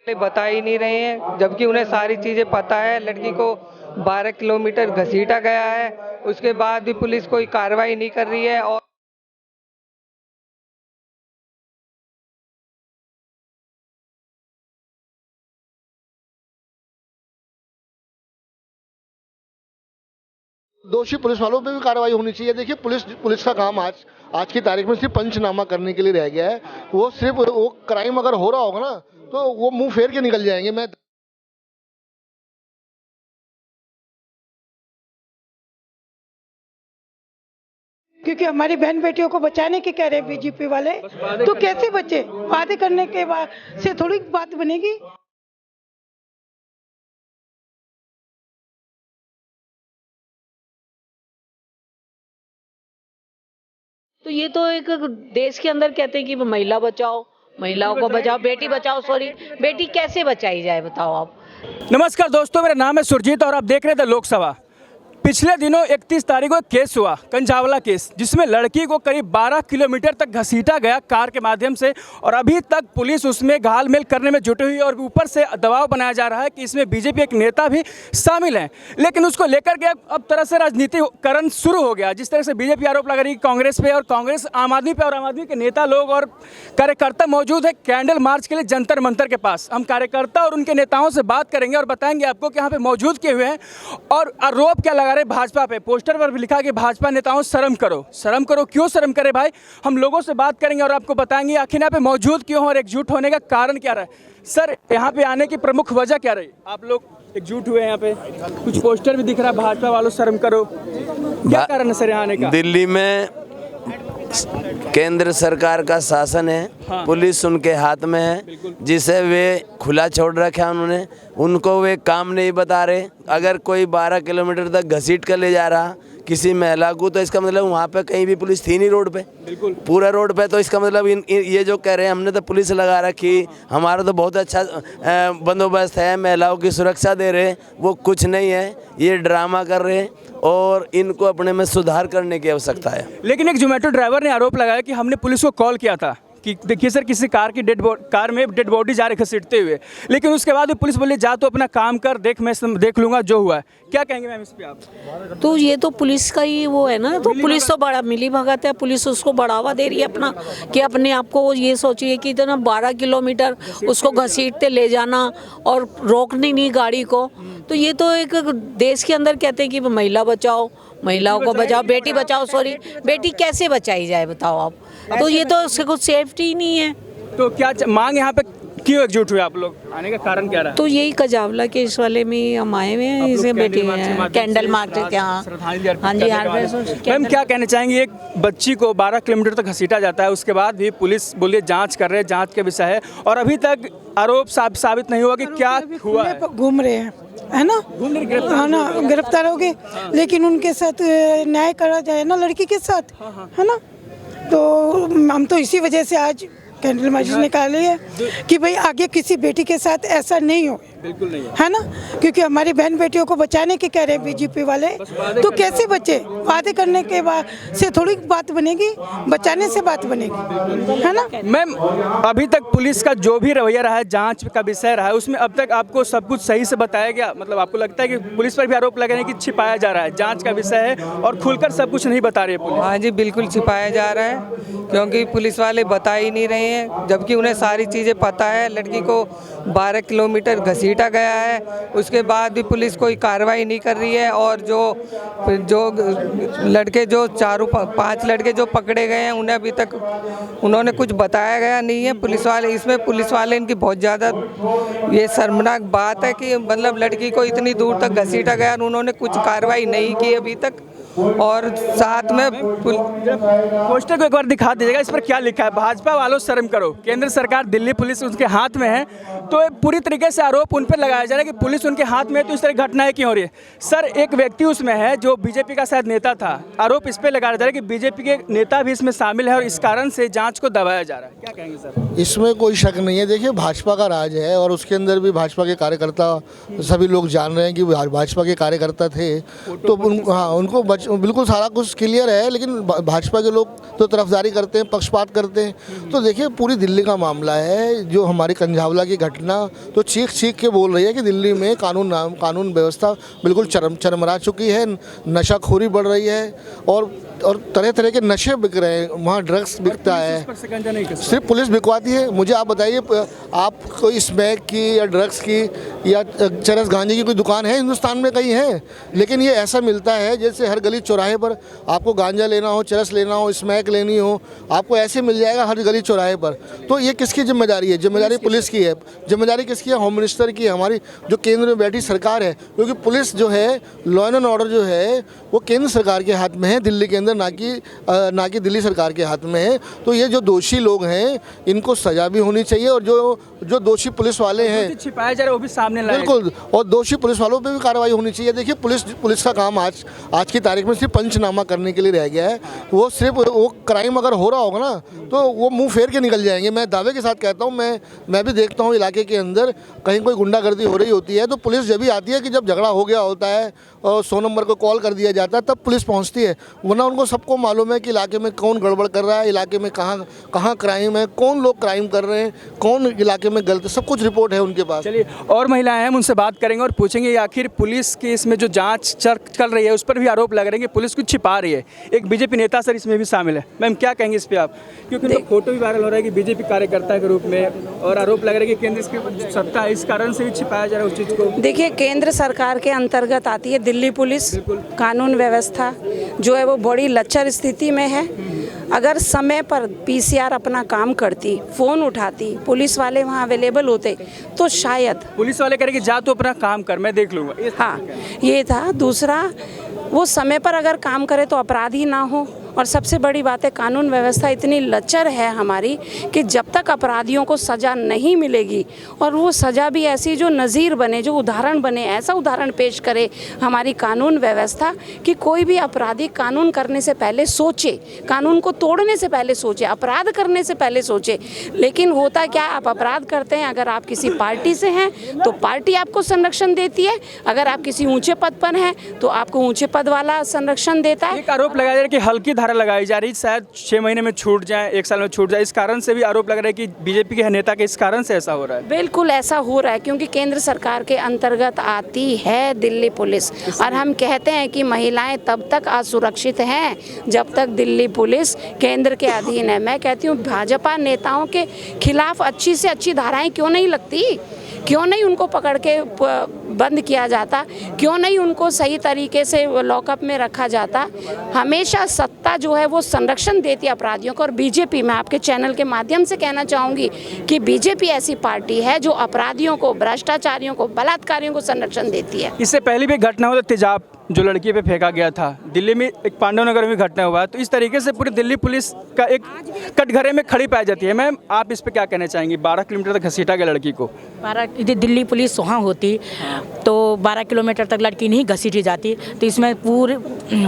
बता ही नहीं रहे हैं, जबकि उन्हें सारी चीजें पता है। लड़की को 12 किलोमीटर घसीटा गया है, उसके बाद भी पुलिस कोई कार्रवाई नहीं कर रही है। और दोषी पुलिस वालों पे भी कार्रवाई होनी चाहिए। देखिए, पुलिस का काम आज की तारीख में सिर्फ पंचनामा करने के लिए रह गया है। वो सिर्फ वो क्राइम अगर हो रहा होगा ना, तो वो मुंह फेर के निकल जाएंगे। मैं क्योंकि हमारी बहन बेटियों को बचाने के कह रहे हैं बीजेपी वाले, तो कैसे बचे? वादे करने के बाद से थोड़ी बात बनेगी। तो ये तो एक देश के अंदर कहते हैं कि महिला बचाओ, महिलाओं को बचाओ, बेटी बचाओ। सॉरी, बेटी कैसे बचाई जाए बताओ आप। नमस्कार दोस्तों, मेरा नाम है सुरजीत और आप देख रहे थे लोकसभा। पिछले दिनों 31 तारीख को एक केस हुआ, कंझावला केस, जिसमें लड़की को करीब 12 किलोमीटर तक घसीटा गया कार के माध्यम से। और अभी तक पुलिस उसमें घालमेल करने में जुटी हुई है और ऊपर से दबाव बनाया जा रहा है कि इसमें बीजेपी एक नेता भी शामिल हैं। लेकिन उसको लेकर के अब तरह से राजनीतिकरण शुरू हो गया। जिस तरह से बीजेपी आरोप लगा रही है कांग्रेस पे, और कांग्रेस आम आदमी पे, और आम आदमी के नेता लोग और कार्यकर्ता मौजूद है कैंडल मार्च के लिए जंतर मंतर के पास। हम कार्यकर्ता और उनके नेताओं से बात करेंगे और बताएंगे आपको कि यहाँ पे मौजूद किए हुए हैं और आरोप क्या लगा रहे भाजपा पे। पोस्टर पर भी लिखा कि भाजपा नेताओं शर्म करो, शर्म करो। क्यों शर्म करे भाई? हम लोगों से बात करेंगे और आपको बताएंगे आखिर यहाँ पे मौजूद क्यों और एकजुट होने का कारण क्या रहा है। सर, यहाँ पे आने की प्रमुख वजह क्या रही? आप लोग एकजुट हुए यहाँ पे, कुछ पोस्टर भी दिख रहा है भाजपा वालों शर्म करो, क्या कारण है सर यहाँ आने का? दिल्ली में केंद्र सरकार का शासन है, हाँ। पुलिस उनके हाथ में है, जिसे वे खुला छोड़ रखा उन्होंने। उनको वे काम नहीं बता रहे। अगर कोई 12 किलोमीटर तक घसीट कर ले जा रहा किसी महिला को, तो इसका मतलब वहाँ पे कहीं भी पुलिस थी नहीं रोड पे, पूरा रोड पे। तो इसका मतलब ये जो कह रहे हैं हमने तो पुलिस लगा रखी, हमारा तो बहुत अच्छा बंदोबस्त है, महिलाओं की सुरक्षा दे रहे, वो कुछ नहीं है, ये ड्रामा कर रहे हैं और इनको अपने में सुधार करने की आवश्यकता है। लेकिन एक जोमेटो ड्राइवर ने आरोप लगाया कि हमने पुलिस को कॉल किया था कि देखिए सर, किसी कार में डेड बॉडी जा रही घसीटते हुए, लेकिन उसके बाद भी पुलिस बोली जा तो अपना काम कर, मैं देख लूंगा जो हुआ है। क्या कहेंगे मैम इस पे आप? तो ये तो पुलिस का ही वो है ना, तो पुलिस तो बड़ा मिली भगत है। पुलिस उसको बढ़ावा दे रही है अपना, कि अपने आप को वो ये सोचिए कि इतना 12 किलोमीटर उसको घसीटते ले जाना और रोकनी नहीं गाड़ी को। तो ये तो एक देश के अंदर कहते हैं कि महिला बचाओ, महिलाओं को बचाओ, बेटी बचाओ। सॉरी, बेटी कैसे बचाई जाए बताओ आप। तो ये तो उससे कुछ सेफ्टी ही नहीं है। तो क्या मांग यहाँ पे क्यों एकजुट हुए आप लोग? आने का कारण क्या रहा? तो यही कंझावला केस वाले में हम आए हुए हैं, इसे बेटी कैंडल मार्च के यहाँ। हाँ जी, मैम क्या कहना चाहेंगे? एक बच्ची को 12 किलोमीटर तक घसीटा जाता है, उसके बाद भी पुलिस बोलिए जांच कर रहे हैं, जांच का विषय है, और अभी तक आरोप साबित नहीं हुआ कि क्या हुआ है। घूम रहे हैं, है ना, गिरफ्तार हो गए। लेकिन उनके साथ न्याय करा जाए ना, लड़की के साथ, है ना। तो हम तो इसी वजह से आज कैंडल मार्च निकाली है कि भाई आगे किसी बेटी के साथ ऐसा नहीं हो। बिल्कुल नहीं है ना, क्योंकि हमारी बहन बेटियों को बचाने के कह रहे हैं बीजेपी वाले, तो कैसे बचे? वादे करने के बाद से थोड़ी बात बनेगी, बचाने से बात बनेगी, है ना। मैम, अभी तक पुलिस का जो भी रवैया रहा है, जांच का विषय रहा है, उसमें अब तक आपको सब कुछ सही से बताया गया? मतलब आपको लगता है कि पुलिस पर भी आरोप लगा रहे हैं कि छिपाया जा रहा है, जांच का विषय है और खुलकर सब कुछ नहीं बता रही है पुलिस? हाँ जी, बिल्कुल छिपाया जा रहा है, क्योंकि पुलिस वाले बता ही नहीं रहे हैं, जबकि उन्हें सारी चीज़ें पता है। लड़की को 12 किलोमीटर घसीटा गया है, उसके बाद भी पुलिस कोई कार्रवाई नहीं कर रही है। और जो लड़के, जो 4-5 लड़के जो पकड़े गए हैं, उन्हें अभी तक उन्होंने कुछ बताया गया नहीं है पुलिस वाले। इसमें पुलिस वाले इनकी बहुत ज़्यादा ये शर्मनाक बात है कि मतलब लड़की को इतनी दूर तक घसीटा गया और उन्होंने कुछ कार्रवाई नहीं की अभी तक। और साथ में पोस्टर को एक बार दिखा दीजिएगा, इस पर क्या लिखा है? भाजपा वालों शर्म करो, केंद्र सरकार, दिल्ली पुलिस उसके हाथ में है। तो पूरी तरीके से आरोप उन पर लगाया जा रहा है कि पुलिस उनके हाथ में है, तो इस तरह घटनाएं क्यों हो रही है? सर, एक व्यक्ति उसमें है जो बीजेपी का शायद नेता था, आरोप इस पर लगाया जा रहा है कि बीजेपी के नेता भी इसमें शामिल है और इस कारण से जाँच को दबाया जा रहा है। क्या कहेंगे सर? इसमें कोई शक नहीं है। देखिए, भाजपा का राज है और उसके अंदर भी भाजपा के कार्यकर्ता, सभी लोग जान रहे हैं कि भाजपा के कार्यकर्ता थे, तो उनको बिल्कुल सारा कुछ क्लियर है, लेकिन भाजपा के लोग तो तरफदारी करते हैं, पक्षपात करते हैं। तो देखिए पूरी दिल्ली का मामला है, जो हमारी कंझावला की घटना तो चीख चीख के बोल रही है कि दिल्ली में कानून व्यवस्था बिल्कुल चरमरा चुकी है, नशाखोरी बढ़ रही है और तरह तरह के नशे बिक रहे हैं, वहाँ ड्रग्स बिकता है, सिर्फ पुलिस बिकवाती है। मुझे आप बताइए, आप कोई स्मैक की या ड्रग्स की या चरस गांजे की कोई दुकान है हिंदुस्तान में? कहीं है? लेकिन ये ऐसा मिलता है जैसे हर गली चौराहे पर आपको गांजा लेना हो, चरस लेना हो, स्मैक लेनी हो, आपको ऐसे मिल जाएगा हर गली चौराहे पर। तो ये किसकी जिम्मेदारी है? जिम्मेदारी पुलिस की है। जिम्मेदारी किसकी है? होम मिनिस्टर की है, हमारी जो केंद्र में बैठी सरकार है। क्योंकि पुलिस जो है, लॉ एंड ऑर्डर जो है वो केंद्र सरकार के हाथ में है दिल्ली के अंदर, ना कि दिल्ली सरकार के हाथ में है। तो ये जो दोषी लोग हैं इनको सजा भी होनी चाहिए, और जो दोषी पुलिस वाले हैं छिपाया जा रहा है वो भी सामने लाए। बिल्कुल, और दोषी पुलिस वालों पे भी कार्रवाई होनी चाहिए। देखिए पुलिस का काम आज की तारीख में सिर्फ पंचनामा करने के लिए रह गया है। वो सिर्फ वो क्राइम अगर हो रहा होगा ना तो वो मुंह फेर के निकल जाएंगे। मैं दावे के साथ कहता हूँ, मैं भी देखता हूँ इलाके के अंदर कहीं कोई गुंडागर्दी हो रही होती है तो पुलिस जब भी आती है कि जब झगड़ा हो गया होता है और 100 नंबर को कॉल कर दिया जाता है, तब पुलिस पहुँचती है। वरना उनको सबको मालूम है कि इलाके में कौन गड़बड़ कर रहा है, इलाके में कहाँ क्राइम है, कौन लोग क्राइम कर रहे हैं, कौन इलाके में गलत है, सब कुछ रिपोर्ट है उनके पास। चलिए, और महिलाएं हैं, हम उनसे बात करेंगे और पूछेंगे आखिर पुलिस की इसमें जो जांच चल रही है उस पर भी आरोप लग रहे हैं कि पुलिस कुछ छिपा रही है। एक बीजेपी नेता सर इसमें भी शामिल है। मैम क्या कहेंगे इस पे आप? क्योंकि उनका फोटो भी वायरल हो रहा है कि बीजेपी कार्यकर्ता के रूप में, और आरोप लग रहा है कि केंद्र की सत्ता है, इस कारण से भी छिपाया जा रहा है उस चीज़ को। देखिए, केंद्र सरकार के अंतर्गत आती है दिल्ली पुलिस। कानून व्यवस्था जो है वो बड़ी लचर स्थिति में है। अगर समय पर पीसीआर अपना काम करती, फ़ोन उठाती, पुलिस वाले वहाँ अवेलेबल होते तो शायद पुलिस वाले करेंगे जा तो अपना काम कर, मैं देख लूँगा। हाँ, ये था। दूसरा, वो समय पर अगर काम करे तो अपराधी ना हो। और सबसे बड़ी बात है, कानून व्यवस्था इतनी लचर है हमारी कि जब तक अपराधियों को सज़ा नहीं मिलेगी, और वो सज़ा भी ऐसी जो नज़ीर बने, जो उदाहरण बने, ऐसा उदाहरण पेश करे हमारी कानून व्यवस्था कि कोई भी अपराधी कानून करने से पहले सोचे, कानून को तोड़ने से पहले सोचे, अपराध करने से पहले सोचे। लेकिन होता क्या, आप अपराध करते हैं, अगर आप किसी पार्टी से हैं तो पार्टी आपको संरक्षण देती है, अगर आप किसी ऊँचे पद पर हैं तो आपको ऊँचे पद वाला संरक्षण देता है। एक आरोप लगाया जा रहा है कि हल्की धारा लगाई जा रही, शायद 6 महीने में छूट जाए, 1 साल में छूट जाए, इस कारण से भी आरोप लग रहा है कि बीजेपी के नेता के इस कारण से ऐसा हो रहा है। बिल्कुल ऐसा हो रहा है, क्योंकि केंद्र सरकार के अंतर्गत आती है दिल्ली पुलिस, और हम कहते हैं कि महिलाएं तब तक असुरक्षित हैं जब तक दिल्ली पुलिस केंद्र के अधीन है। मैं कहती हूँ भाजपा नेताओं के खिलाफ अच्छी से अच्छी धाराएं क्यों नहीं लगती? क्यों नहीं उनको पकड़ के बंद किया जाता? क्यों नहीं उनको सही तरीके से लॉकअप में रखा जाता? हमेशा सत्ता जो है वो संरक्षण देती है अपराधियों को। और बीजेपी, मैं आपके चैनल के माध्यम से कहना चाहूँगी कि बीजेपी ऐसी पार्टी है जो अपराधियों को, भ्रष्टाचारियों को, बलात्कारियों को संरक्षण देती है। इससे पहले भी घटना हुआ, तेजाब जो लड़की पे फेंका गया था, दिल्ली में एक पांडव नगर में घटना हुआ। तो इस तरीके से पूरी दिल्ली पुलिस का एक कटघरे में खड़ी पाई जाती है। मैम आप इस पे क्या कहना चाहेंगी? 12 किलोमीटर तक घसीटा गया लड़की को। दिल्ली पुलिस वहाँ होती तो 12 किलोमीटर तक लड़की नहीं घसीटी जाती। तो इसमें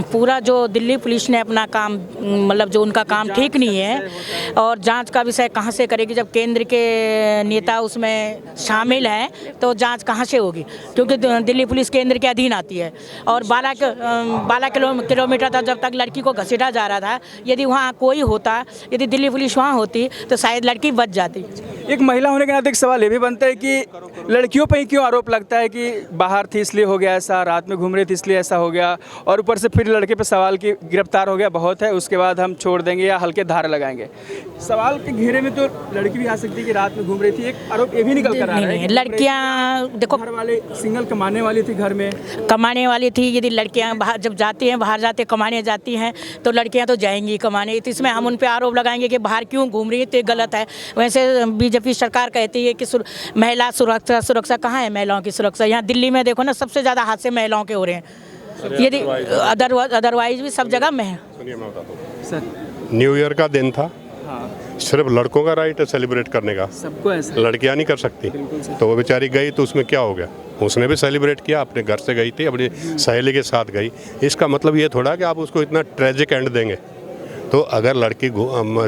पूरा जो दिल्ली पुलिस ने अपना काम, मतलब जो उनका काम ठीक नहीं है, और जांच का विषय कहाँ से करेगी जब केंद्र के नेता उसमें शामिल हैं? तो जांच कहाँ से होगी? क्योंकि दिल्ली पुलिस केंद्र के अधीन आती है। और 12 किलोमीटर तक जब तक लड़की को घसीटा जा रहा था, यदि वहाँ कोई होता, यदि दिल्ली पुलिस वहाँ होती तो शायद लड़की बच जाती। एक महिला होने के नाते एक सवाल ये भी बनता है कि लड़कियों पर ही क्यों आरोप लगता है कि बाहर थी इसलिए हो गया ऐसा, रात में घूम रही थी इसलिए ऐसा हो गया, और ऊपर से फिर लड़के पे सवाल की गिरफ्तार हो गया बहुत है, उसके बाद हम छोड़ देंगे या हल्के धारा लगाएंगे। सवाल के घेरे में तो लड़की भी आ सकती है कि रात में घूम रही थी। एक आरोप ये भी निकल कर आ रहा है, लड़कियाँ देखो, घर वाले सिंगल कमाने वाली थी, घर में कमाने वाली थी। यदि लड़कियां बाहर जब जाती हैं, बाहर जाते कमाने जाती हैं, तो लड़कियां तो जाएंगी कमाने। तो इसमें हम उन पे आरोप लगाएंगे कि बाहर क्यों घूम रही है, तो ये गलत है। वैसे बीजेपी सरकार कहती है कि महिला सुरक्षा कहाँ है? महिलाओं की सुरक्षा यहाँ दिल्ली में देखो ना, सबसे ज़्यादा हादसे महिलाओं के हो रहे हैं। यदि अदरवाइज भी सब जगह में है। न्यू ईयर का दिन था, सिर्फ लड़कों का राइट है सेलिब्रेट करने का, सबको ऐसा, लड़कियां नहीं कर सकती। तो वो बेचारी गई तो उसमें क्या हो गया? उसने भी सेलिब्रेट किया, अपने घर से गई थी, अपनी सहेली के साथ गई। इसका मतलब ये थोड़ा कि आप उसको इतना ट्रेजिक एंड देंगे। तो अगर लड़की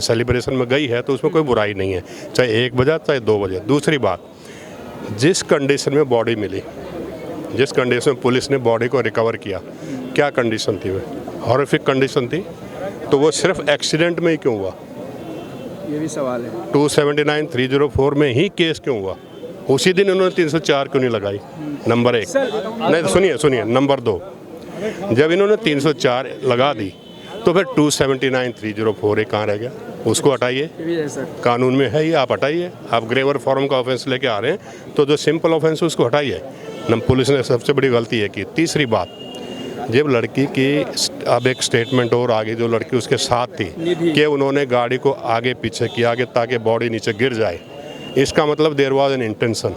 सेलिब्रेशन में गई है तो उसमें कोई बुराई नहीं है, चाहे 1 बजे चाहे 2 बजे। दूसरी बात, जिस कंडीशन में बॉडी मिली, जिस कंडीशन में पुलिस ने बॉडी को रिकवर किया, क्या कंडीशन थी वह? हॉरिफिक कंडीशन थी, तो वो सिर्फ एक्सीडेंट में ही क्यों हुआ? ये भी सवाल है। 279 304 में ही केस क्यों हुआ? उसी दिन उन्होंने 304 क्यों नहीं लगाई? नंबर 1। नहीं, सुनिए, नंबर 2, जब इन्होंने 304 लगा दी तो फिर 279 304 कहाँ रह गया? उसको हटाइए, कानून में है ये, आप हटाइए। आप ग्रेवर फॉर्म का ऑफेंस लेके आ रहे हैं तो जो सिंपल ऑफेंस है उसको हटाइए। पुलिस ने सबसे बड़ी गलती है की। तीसरी बात, जब लड़की की अब एक स्टेटमेंट और आ गई, जो लड़की उसके साथ थी, कि उन्होंने गाड़ी को आगे पीछे किया ताकि बॉडी नीचे गिर जाए, इसका मतलब देयर वाज एन इंटेंशन।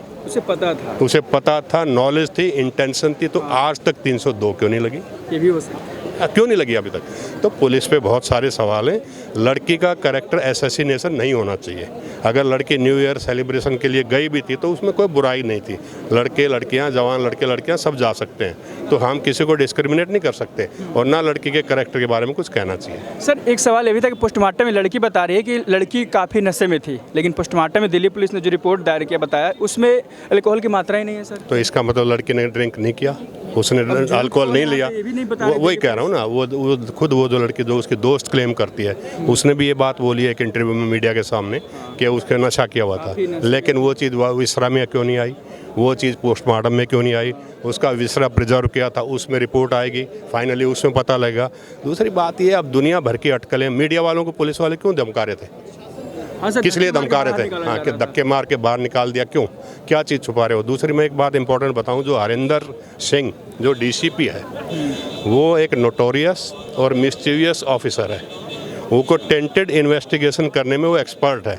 उसे पता था, नॉलेज थी, इंटेंशन थी। तो आज तक 302 क्यों नहीं लगी? ये भी हो सकता है। क्यों नहीं लगी अभी तक? तो पुलिस पे बहुत सारे सवाल हैं। लड़की का कैरेक्टर असैसिनेशन नहीं होना चाहिए। अगर लड़की न्यू ईयर सेलिब्रेशन के लिए गई भी थी तो उसमें कोई बुराई नहीं थी। लड़के लड़कियां, जवान लड़के लड़कियां सब जा सकते हैं, तो हम किसी को डिस्क्रिमिनेट नहीं कर सकते और ना लड़की के कैरेक्टर के बारे में कुछ कहना चाहिए। सर, एक सवाल ये भी था कि पोस्टमार्टम में लड़की बता रही है कि लड़की काफ़ी नशे में थी, लेकिन पोस्टमार्टम में दिल्ली पुलिस ने जो रिपोर्ट दायर किया बताया उसमें अल्कोहल की मात्रा ही नहीं है। सर, तो इसका मतलब लड़की ने ड्रिंक नहीं किया, उसने अल्कोहल नहीं लिया। वही कह रहा हूँ ना, वो खुद वो जो लड़की जो उसकी दोस्त क्लेम करती है, उसने भी ये बात बोली है कि इंटरव्यू में मीडिया के सामने कि उसके नशा किया हुआ था। लेकिन वो चीज़ विसरा में क्यों नहीं आई? वो चीज़ पोस्टमार्टम में क्यों नहीं आई? उसका विसरा प्रिजर्व किया था, उसमें रिपोर्ट आएगी, फाइनली उसमें पता लगेगा। दूसरी बात ये, अब दुनिया भर की अटकलें, मीडिया वालों को पुलिस वाले क्यों धमका रहे थे? किस लिए धमका रहे थे? हाँ, कि धक्के मार के बाहर निकाल दिया, क्यों? क्या चीज़ छुपा रहे हो? दूसरी मैं एक बात इंपॉर्टेंट बताऊं, जो हरिंदर सिंह जो डीसीपी है, वो एक नोटोरियस और मिस्चीवियस ऑफिसर है। वो को टेंटेड इन्वेस्टिगेशन करने में वो एक्सपर्ट है।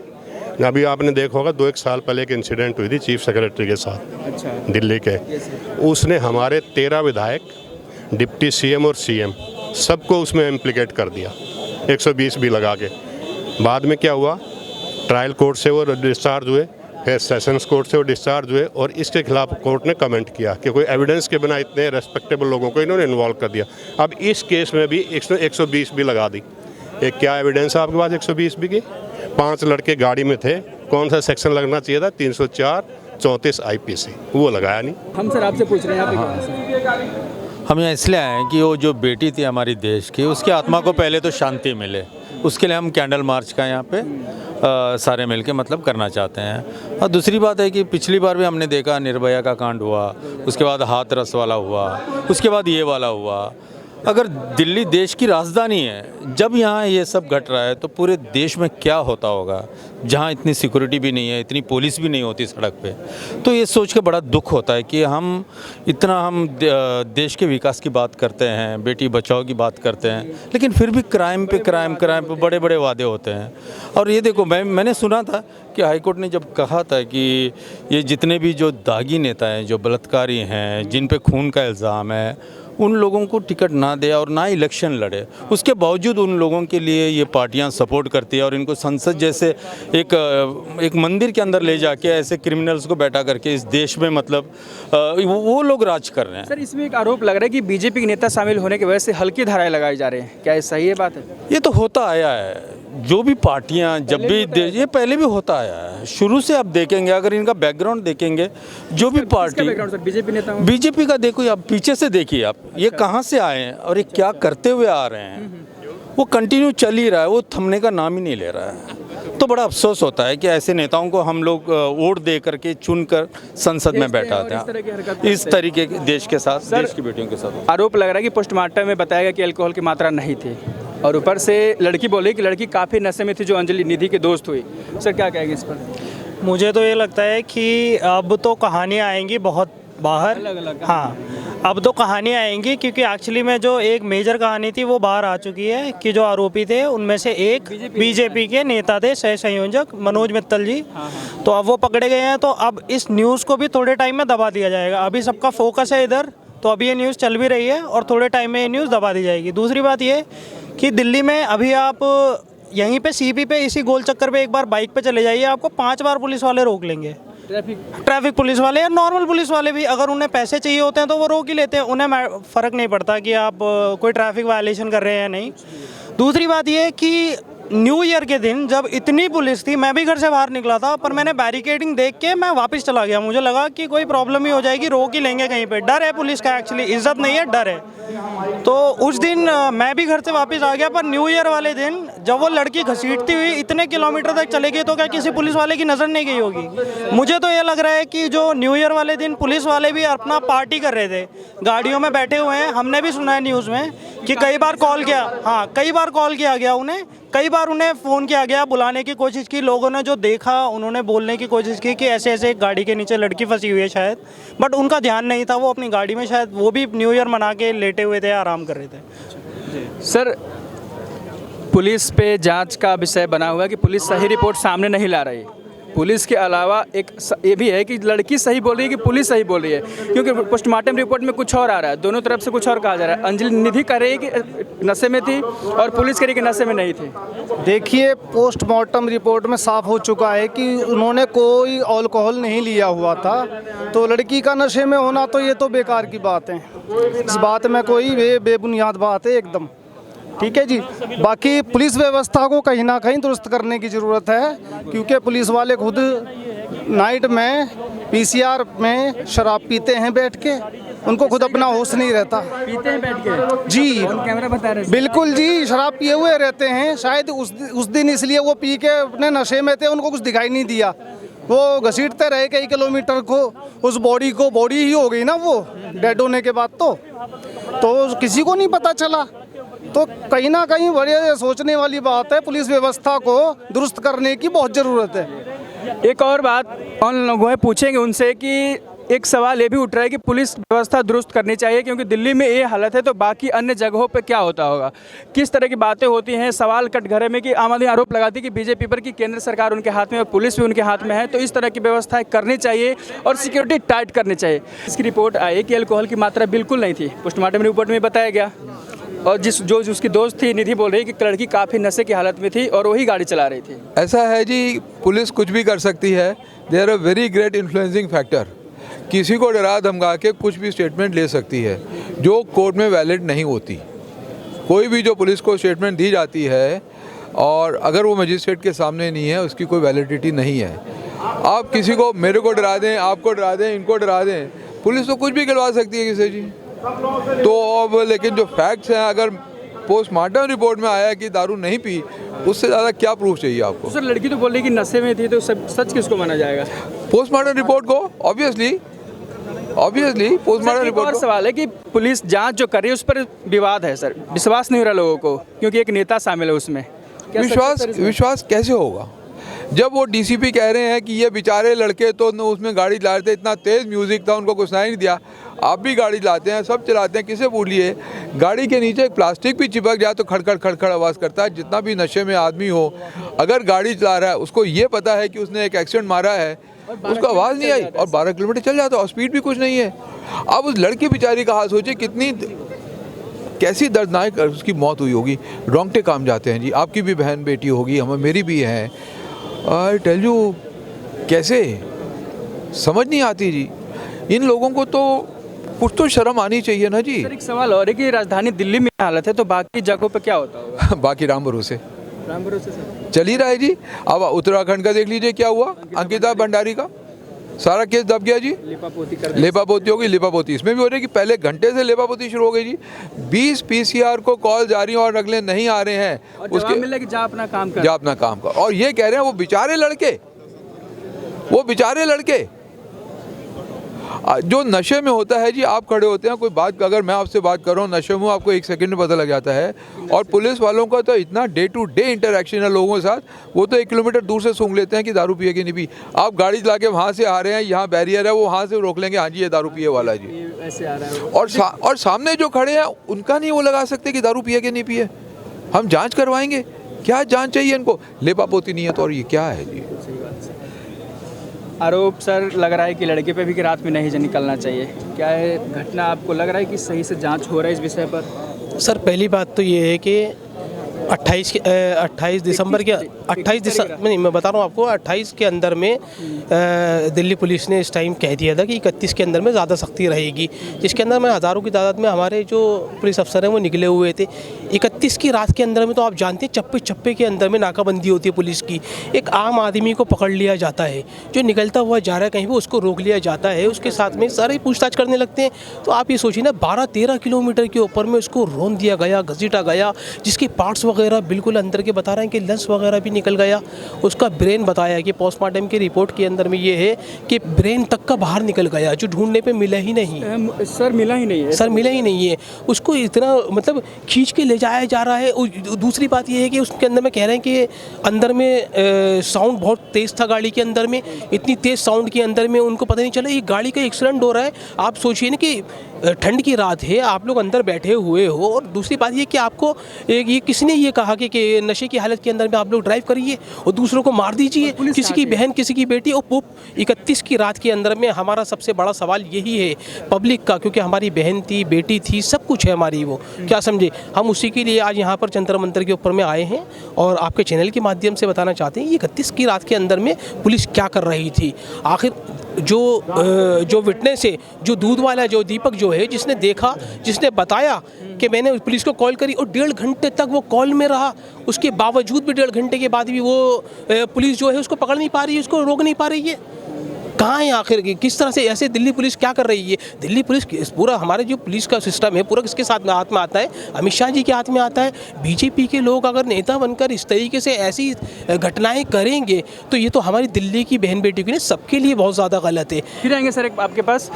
अभी आपने देखा होगा 2-1 साल पहले एक इंसिडेंट हुई थी चीफ सेक्रेटरी के साथ, दिल्ली के। उसने हमारे 13 विधायक, डिप्टी सीएम और सीएम सबको उसमें इम्प्लिकेट कर दिया, 120 भी लगा के। बाद में क्या हुआ? ट्रायल कोर्ट से वो डिस्चार्ज हुए, फिर सेशंस कोर्ट से वो डिस्चार्ज हुए, और इसके खिलाफ कोर्ट ने कमेंट किया कि कोई एविडेंस के बिना इतने रेस्पेक्टेबल लोगों को इन्होंने इन्वॉल्व कर दिया। अब इस केस में भी 120 भी लगा दी। एक क्या एविडेंस है आपके पास 120 भी की? 5 लड़के गाड़ी में थे, कौन सा सेक्शन लगना चाहिए था? 304 34 IPC, वो लगाया नहीं। हम सर आपसे पूछ रहे हैं, हम यहाँ इसलिए आए हैं कि वो जो बेटी थी हमारी देश की, उसकी आत्मा को पहले तो शांति मिले, उसके लिए हम कैंडल मार्च का यहाँ पे सारे मिलके मतलब करना चाहते हैं। और दूसरी बात है कि पिछली बार भी हमने देखा निर्भया का कांड हुआ, उसके बाद हाथरस वाला हुआ, उसके बाद ये वाला हुआ। अगर दिल्ली देश की राजधानी है, जब यहाँ ये सब घट रहा है तो पूरे देश में क्या होता होगा, जहाँ इतनी सिक्योरिटी भी नहीं है, इतनी पुलिस भी नहीं होती सड़क पे। तो ये सोच के बड़ा दुख होता है कि हम देश के विकास की बात करते हैं, बेटी बचाओ की बात करते हैं, लेकिन फिर भी क्राइम पे बड़े बड़े वादे होते हैं। और ये देखो, मैंने सुना था कि हाईकोर्ट ने जब कहा था कि ये जितने भी जो दागी नेता हैं, जो बलात्कारी हैं, जिन पे खून का इल्ज़ाम है, उन लोगों को टिकट ना दे और ना इलेक्शन लड़े, उसके बावजूद उन लोगों के लिए ये पार्टियां सपोर्ट करती है और इनको संसद जैसे एक मंदिर के अंदर ले जाके ऐसे क्रिमिनल्स को बैठा करके इस देश में मतलब वो लोग राज कर रहे हैं। सर, इसमें एक आरोप लग रहा है कि बीजेपी के नेता शामिल होने की वजह से हल्की धाराएं लगाई जा रही हैं, क्या ये सही है बात है? ये तो होता आया है, जो भी पार्टियां जब भी ये पहले भी होता आया है, शुरू से आप देखेंगे, अगर इनका बैकग्राउंड देखेंगे, जो भी पार्टी बीजेपी नेता, बीजेपी का देखो, आप पीछे से देखिए, आप ये कहाँ से आए हैं और ये क्या करते हुए आ रहे हैं, वो कंटिन्यू चल ही रहा है, वो थमने का नाम ही नहीं ले रहा है। तो बड़ा अफसोस होता है कि ऐसे नेताओं को हम लोग वोट दे करके चुनकर संसद में बैठाते हैं, इस तरीके के देश के साथ, देश की बेटियों के साथ। आरोप लग रहा है कि पोस्टमार्टम में बताया गया कि अल्कोहल की मात्रा नहीं थी, और ऊपर से लड़की बोली कि लड़की काफ़ी नशे में थी, जो अंजलि निधि की दोस्त हुई। सर, क्या कहेंगे इस पर? मुझे तो ये लगता है कि अब तो कहानियाँ आएंगी बहुत बाहर, हाँ, अब तो कहानी आएंगी, क्योंकि एक्चुअली में जो एक मेजर कहानी थी वो बाहर आ चुकी है कि जो आरोपी थे उनमें से एक बीजेपी के नेता थे, सह संयोजक मनोज मित्तल जी। तो अब वो पकड़े गए हैं, तो अब इस न्यूज़ को भी थोड़े टाइम में दबा दिया जाएगा। अभी सबका फोकस है इधर, तो अभी ये न्यूज़ चल भी रही है और थोड़े टाइम में ये न्यूज़ दबा दी जाएगी। दूसरी बात ये कि दिल्ली में अभी आप यहीं पे CP पे इसी गोल चक्कर पे एक बार बाइक पे चले जाइए, आपको 5 बार पुलिस वाले रोक लेंगे, ट्रैफिक पुलिस वाले या नॉर्मल पुलिस वाले भी। अगर उन्हें पैसे चाहिए होते हैं तो वो रोक ही लेते हैं, उन्हें फ़र्क नहीं पड़ता कि आप कोई ट्रैफिक वायलेशन कर रहे हैं या नहीं। दूसरी बात ये कि न्यू ईयर के दिन जब इतनी पुलिस थी, मैं भी घर से बाहर निकला था, पर मैंने बैरिकेडिंग देख के मैं वापस चला गया। मुझे लगा कि कोई प्रॉब्लम ही हो जाएगी, रोक ही लेंगे कहीं पे। डर है पुलिस का, एक्चुअली इज्जत नहीं है, डर है। तो उस दिन मैं भी घर से वापस आ गया। पर न्यू ईयर वाले दिन जब वो लड़की घसीटती हुई इतने किलोमीटर तक चले गई, तो क्या किसी पुलिस वाले की नज़र नहीं गई होगी? मुझे तो ये लग रहा है कि जो न्यू ईयर वाले दिन पुलिस वाले भी अपना पार्टी कर रहे थे, गाड़ियों में बैठे हुए हैं। हमने भी सुना है न्यूज़ में कि कई बार कॉल किया, हाँ कई बार कॉल किया गया उन्हें, कई बार उन्हें फ़ोन किया गया, बुलाने की कोशिश की। लोगों ने जो देखा उन्होंने बोलने की कोशिश की कि ऐसे ऐसे एक गाड़ी के नीचे लड़की फंसी हुई है शायद, बट उनका ध्यान नहीं था, वो अपनी गाड़ी में शायद वो भी न्यू ईयर मना के लेटे हुए थे, आराम कर रहे थे। सर, पुलिस पे जांच का विषय बना हुआ है कि पुलिस सही रिपोर्ट सामने नहीं ला रही। पुलिस के अलावा एक ये भी है कि लड़की सही बोल रही है कि पुलिस सही बोल रही है, क्योंकि पोस्टमार्टम रिपोर्ट में कुछ और आ रहा है, दोनों तरफ से कुछ और कहा जा रहा है। अंजलि निधि कह रही है कि नशे में थी और पुलिस कह रही है कि नशे में नहीं थी। देखिए, पोस्टमार्टम रिपोर्ट में साफ हो चुका है कि उन्होंने कोई अल्कोहल नहीं लिया हुआ था, तो लड़की का नशे में होना तो ये तो बेकार की बात है। इस बात में कोई बेबुनियाद बात है एकदम, ठीक है जी। बाकी पुलिस व्यवस्था को कहीं ना कहीं दुरुस्त करने की ज़रूरत है, क्योंकि पुलिस वाले खुद नाइट में पीसीआर में शराब पीते हैं बैठ के, उनको खुद अपना होश नहीं रहता। पीते हैं बैठ के जी, कैमरा बता रहे हैं। बिल्कुल जी, शराब पिए हुए रहते हैं। शायद उस दिन इसलिए वो पी के अपने नशे में थे, उनको कुछ दिखाई नहीं दिया, वो घसीटते रहे कई किलोमीटर को, उस बॉडी को, बॉडी ही हो गई ना वो डेड होने के बाद, तो किसी को नहीं पता चला। तो कहीं ना कहीं बड़े सोचने वाली बात है, पुलिस व्यवस्था को दुरुस्त करने की बहुत ज़रूरत है। एक और बात उन लोगों से पूछेंगे उनसे कि एक सवाल ये भी उठ रहा है कि पुलिस व्यवस्था दुरुस्त करनी चाहिए, क्योंकि दिल्ली में ये हालत है तो बाकी अन्य जगहों पे क्या होता होगा, किस तरह की बातें होती हैं। सवाल कटघरे में कि आम आदमी आरोप लगाती है कि बीजेपी पर कि केंद्र सरकार उनके हाथ में और पुलिस भी उनके हाथ में है, तो इस तरह की व्यवस्थाएं करनी चाहिए और सिक्योरिटी टाइट करनी चाहिए। इसकी रिपोर्ट आई कि अल्कोहल की मात्रा बिल्कुल नहीं थी, पोस्टमार्टम रिपोर्ट में बताया गया। और जो उसकी दोस्त थी निधि बोल रही कि लड़की काफ़ी नशे की हालत में थी और वही गाड़ी चला रही थी। ऐसा है जी, पुलिस कुछ भी कर सकती है। There a very great influencing factor. किसी को डरा धमका के कुछ भी स्टेटमेंट ले सकती है जो कोर्ट में वैलिड नहीं होती। कोई भी जो पुलिस को स्टेटमेंट दी जाती है और अगर वो मजिस्ट्रेट के सामने नहीं है, उसकी कोई वैलिडिटी नहीं है। आप किसी को, मेरे को डरा दें, आपको डरा दें, इनको डरा दें, पुलिस तो कुछ भी करवा सकती है किसी जी। तो अब लेकिन जो फैक्ट्स हैं, अगर पोस्टमार्टम रिपोर्ट में आया कि दारू नहीं पी, उससे ज़्यादा क्या प्रूफ चाहिए आपको? सर, लड़की तो बोल रही कि नशे में थी, तो सच किसको माना जाएगा? पोस्टमार्टम रिपोर्ट को। Obviously postmortem report. और सवाल है कि पुलिस जांच जो कर रही है उस पर विवाद है सर, विश्वास नहीं हो रहा लोगों को, क्योंकि एक नेता शामिल है उसमें। विश्वास कैसे होगा जब वो डीसीपी कह रहे हैं कि ये बेचारे लड़के तो उसमें गाड़ी चला रहे थे, इतना तेज़ म्यूज़िक था, उनको कुछ सुनाई नहीं दिया। आप भी गाड़ी चलाते हैं, सब चलाते हैं, किसे बोलिए गाड़ी के नीचे एक प्लास्टिक भी चिपक जाए तो खड़खड़ खड़खड़ आवाज़ करता है। जितना भी नशे में आदमी हो, अगर गाड़ी चला रहा है, उसको ये पता है कि उसने एक एक्सीडेंट मारा है, उसको आवाज़ नहीं आई और 12 किलोमीटर चल जाता है और स्पीड भी कुछ नहीं है। अब उस लड़की बेचारी का हाल सोचिए, कितनी कैसी दर्दनाक उसकी मौत हुई होगी। रोंगटे काम जाते हैं जी। आपकी भी बहन बेटी होगी, हमें मेरी भी है। आई टेल यू, कैसे समझ नहीं आती जी। इन लोगों को तो कुछ तो शर्म आनी चाहिए ना जी। सर, एक सवाल और है कि राजधानी दिल्ली में हालत है, तो बाकी जगहों पे क्या होता होगा? बाकी राम भरोसे सर चल ही रहा है जी। अब उत्तराखंड का देख लीजिए क्या हुआ, अंकिता भंडारी का सारा केस दब गया जी। लेपापोती होगी, लेपापोती इसमें भी हो रही है कि पहले घंटे से लेपापोती शुरू हो गई जी। 20 पीसीआर को कॉल जारी और अगले नहीं आ रहे हैं, उसके मिला कि जा अपना काम कर, जा अपना काम कर। और ये कह रहे हैं वो बेचारे लड़के जो नशे में होता है जी। आप खड़े होते हैं, कोई बात, अगर मैं आपसे बात कर रहा हूँ नशे में, आपको 1 सेकंड में पता लग जाता है। और पुलिस वालों का तो इतना डे टू डे इंटरेक्शन है लोगों के साथ, वो तो 1 किलोमीटर दूर से सूंघ लेते हैं कि दारू पिए कि नहीं पी। आप गाड़ी चला के वहाँ से आ रहे हैं, यहाँ बैरियर है, वो वहाँ से रोक लेंगे, हाँ जी ये दारू पिए वाला जी, ऐसे आ रहा है। और सामने जो खड़े हैं उनका नहीं वो लगा सकते कि दारू पिए कि नहीं पिए। हम जाँच करवाएंगे, क्या जाँच चाहिए इनको? लेपापोती नहीं है तो और ये क्या है जी? आरोप सर लग रहा है कि लड़के पे भी कि रात में नहीं निकलना चाहिए। क्या है घटना, आपको लग रहा है कि सही से जांच हो रहा है इस विषय पर? सर, पहली बात तो ये है कि 28 दिसंबर के 28 दिसंबर नहीं, मैं बता रहा हूँ आपको, 28 के अंदर में दिल्ली पुलिस ने इस टाइम कह दिया था कि 31 के अंदर में ज़्यादा सख्ती रहेगी, जिसके अंदर में हज़ारों की तादाद में हमारे जो पुलिस अफसर हैं वो निकले हुए थे। 31 की रात के अंदर में तो आप जानते हैं चप्पे चप्पे के अंदर में नाकाबंदी होती है पुलिस की। एक आम आदमी को पकड़ लिया जाता है, जो निकलता हुआ जा रहा है कहीं भी उसको रोक लिया जाता है, उसके साथ में सारे पूछताछ करने लगते हैं। तो आप ये सोचिए ना, 12-13 किलोमीटर के ऊपर में उसको रौंद दिया गया, घसीटा गया, जिसके पार्ट्स वगैरह बिल्कुल अंदर के बता रहे हैं कि लंग्स वगैरह भी निकल गया। उसका ब्रेन बताया कि पोस्टमार्टम की रिपोर्ट के अंदर में ये है कि ब्रेन तक का बाहर निकल गया, जो ढूंढने पे मिला ही नहीं। सर मिला ही नहीं है, सर मिला ही नहीं है। उसको इतना मतलब खींच के ले जाया जा रहा है। दूसरी बात ये है कि उसके अंदर में कह रहे हैं कि अंदर में साउंड बहुत तेज़ था गाड़ी के अंदर में, इतनी तेज़ साउंड के अंदर में उनको पता नहीं चला ये गाड़ी का एक्सीडेंट हो रहा है। आप सोचिए ना कि ठंड की रात है, आप लोग अंदर बैठे हुए हो, और दूसरी बात ये कि आपको ये किसने ये कहा कि नशे की हालत के अंदर में आप लोग ड्राइव करिए और दूसरों को मार दीजिए, किसी की बहन किसी की बेटी। और 31 की रात के अंदर में हमारा सबसे बड़ा सवाल यही है पब्लिक का, क्योंकि हमारी बहन थी, बेटी थी, सब कुछ है हमारी, वो क्या समझे। हम उसी के लिए आज यहाँ पर जंतर मंतर के ऊपर में आए हैं और आपके चैनल के माध्यम से बताना चाहते हैं ये 31 की रात के अंदर में पुलिस क्या कर रही थी। आखिर जो विटनेस है, जो दूध वाला, जो दीपक जो है, जिसने देखा, जिसने बताया कि मैंने पुलिस को कॉल करी और 1.5 घंटे तक वो कॉल में रहा, उसके बावजूद भी 1.5 घंटे के बाद भी वो पुलिस जो है उसको पकड़ नहीं पा रही है, उसको रोक नहीं पा रही है। कहाँ है आखिर, किस तरह से ऐसे दिल्ली पुलिस क्या कर रही है। दिल्ली पुलिस पूरा हमारे जो पुलिस का सिस्टम है पूरा किसके साथ में हाथ में आता है, अमित शाह जी के हाथ में आता है। बीजेपी के लोग अगर नेता बनकर इस तरीके से ऐसी घटनाएं करेंगे तो ये तो हमारी दिल्ली की बहन बेटी के लिए सबके लिए बहुत ज़्यादा गलत है। फिर आएंगे सर आपके पास,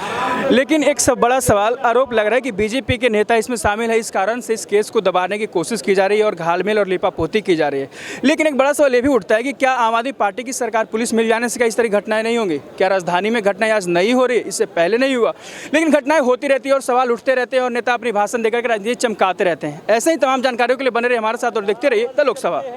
लेकिन एक सब बड़ा सवाल, आरोप लग रहा है कि बीजेपी के नेता इसमें शामिल है, इस कारण से इस केस को दबाने की कोशिश की जा रही है और घालमेल और लिपापोती की जा रही है। लेकिन एक बड़ा सवाल ये भी उठता है कि क्या आम आदमी पार्टी की सरकार, पुलिस मिल जाने से क्या इस तरह घटनाएं नहीं होंगी? क्या राजधानी में घटनाएं आज नहीं हो रही, इससे पहले नहीं हुआ, लेकिन घटनाएं होती रहती है और सवाल उठते रहते हैं और नेता अपनी भाषण देकर राजनीति चमकाते रहते हैं। ऐसे ही तमाम जानकारियों के लिए बने रहिए हमारे साथ और देखते रहिए द लोकसभा।